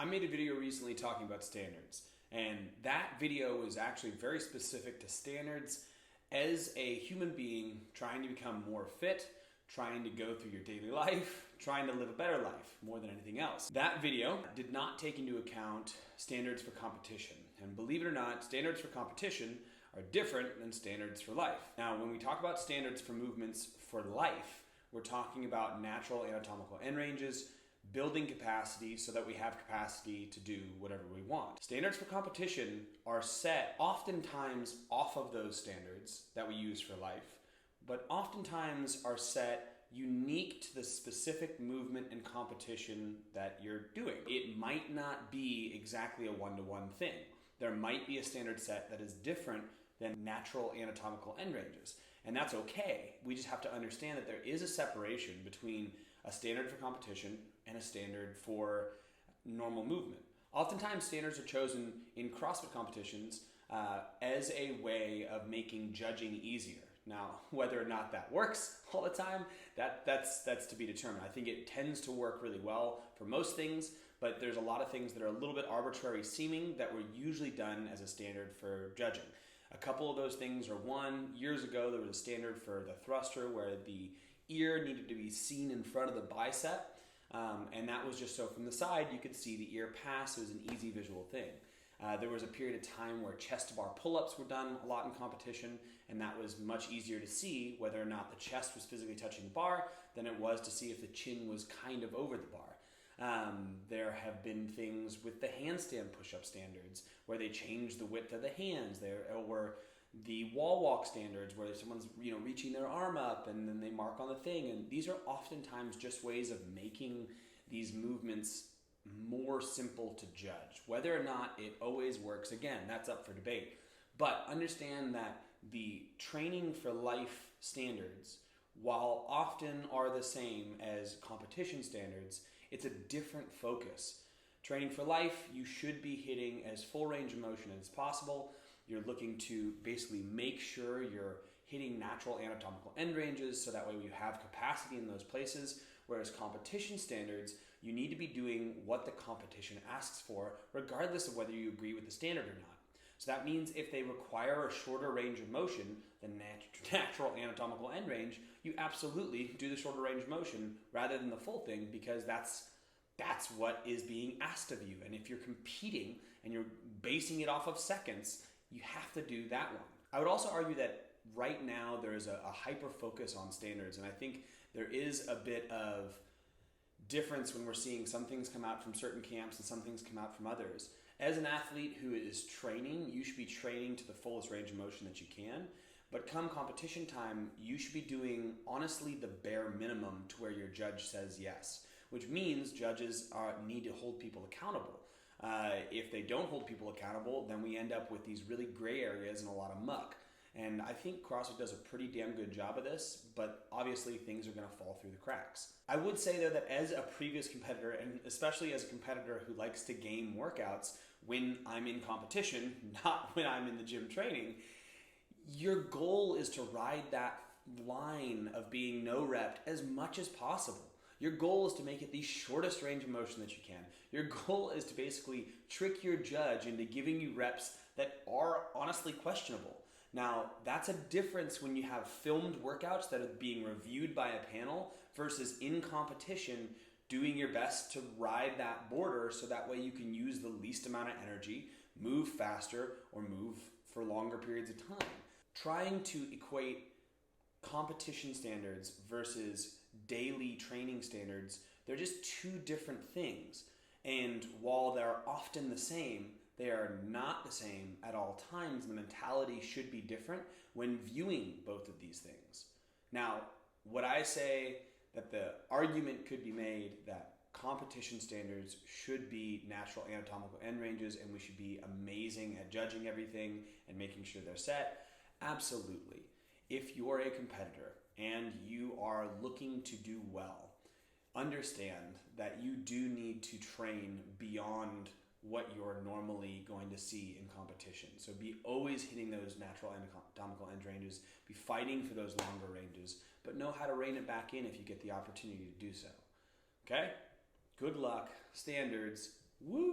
I made a video recently talking about standards, and that video was actually very specific to standards as a human being trying to become more fit, trying to go through your daily life, trying to live a better life more than anything else. That video did not take into account standards for competition. And believe it or not, standards for competition are different than standards for life. Now, when we talk about standards for movements for life, we're talking about natural anatomical end ranges, building capacity so that we have capacity to do whatever we want. Standards for competition are set oftentimes off of those standards that we use for life, but oftentimes are set unique to the specific movement and competition that you're doing. It might not be exactly a one-to-one thing. There might be a standard set that is different than natural anatomical end ranges, and that's okay. We just have to understand that there is a separation between a standard for competition and a standard for normal movement. Oftentimes standards are chosen in CrossFit competitions as a way of making judging easier. Now, whether or not that works all the time, that's to be determined. I think it tends to work really well for most things, but there's a lot of things that are a little bit arbitrary seeming that were usually done as a standard for judging. A couple of those things are, one, years ago there was a standard for the thruster where the ear needed to be seen in front of the bicep, and that was just so from the side you could see the ear pass. It was an easy visual thing. There was a period of time where chest to bar pull-ups were done a lot in competition, and that was much easier to see whether or not the chest was physically touching the bar than it was to see if the chin was kind of over the bar. There have been things with the handstand push-up standards where they changed the width of the hands. There were the wall walk standards where someone's reaching their arm up and then they mark on the thing, and these are oftentimes just ways of making these movements more simple to judge. Whether or not it always works, again, that's up for debate. But understand that the training for life standards, while often are the same as competition standards, it's a different focus. Training for life, you should be hitting as full range of motion as possible. You're looking to basically make sure you're hitting natural anatomical end ranges so that way you have capacity in those places. Whereas competition standards, you need to be doing what the competition asks for, regardless of whether you agree with the standard or not. So that means if they require a shorter range of motion than natural anatomical end range, you absolutely do the shorter range of motion rather than the full thing, because that's what is being asked of you. And if you're competing and you're basing it off of seconds, you have to do that one. I would also argue that right now there is a hyper focus on standards, and I think there is a bit of difference when we're seeing some things come out from certain camps and some things come out from others. As an athlete who is training, you should be training to the fullest range of motion that you can, but come competition time, you should be doing honestly the bare minimum to where your judge says yes, which means judges need to hold people accountable. If they don't hold people accountable, then we end up with these really gray areas and a lot of muck. And I think CrossFit does a pretty damn good job of this, but obviously things are going to fall through the cracks. I would say though that as a previous competitor, and especially as a competitor who likes to game workouts when I'm in competition, not when I'm in the gym training, your goal is to ride that line of being no rep as much as possible. Your goal is to make it the shortest range of motion that you can. Your goal is to basically trick your judge into giving you reps that are honestly questionable. Now, that's a difference when you have filmed workouts that are being reviewed by a panel versus in competition doing your best to ride that border so that way you can use the least amount of energy, move faster, or move for longer periods of time. Trying to equate competition standards versus daily training standards, they're just two different things. And while they're often the same, they are not the same at all times. The mentality should be different when viewing both of these things. Now, would I say that the argument could be made that competition standards should be natural anatomical end ranges and we should be amazing at judging everything and making sure they're set? Absolutely. If you're a competitor and you are looking to do well, understand that you do need to train beyond what you're normally going to see in competition. So be always hitting those natural anatomical end ranges, be fighting for those longer ranges, but know how to rein it back in if you get the opportunity to do so. Okay? Good luck. Standards. Woo!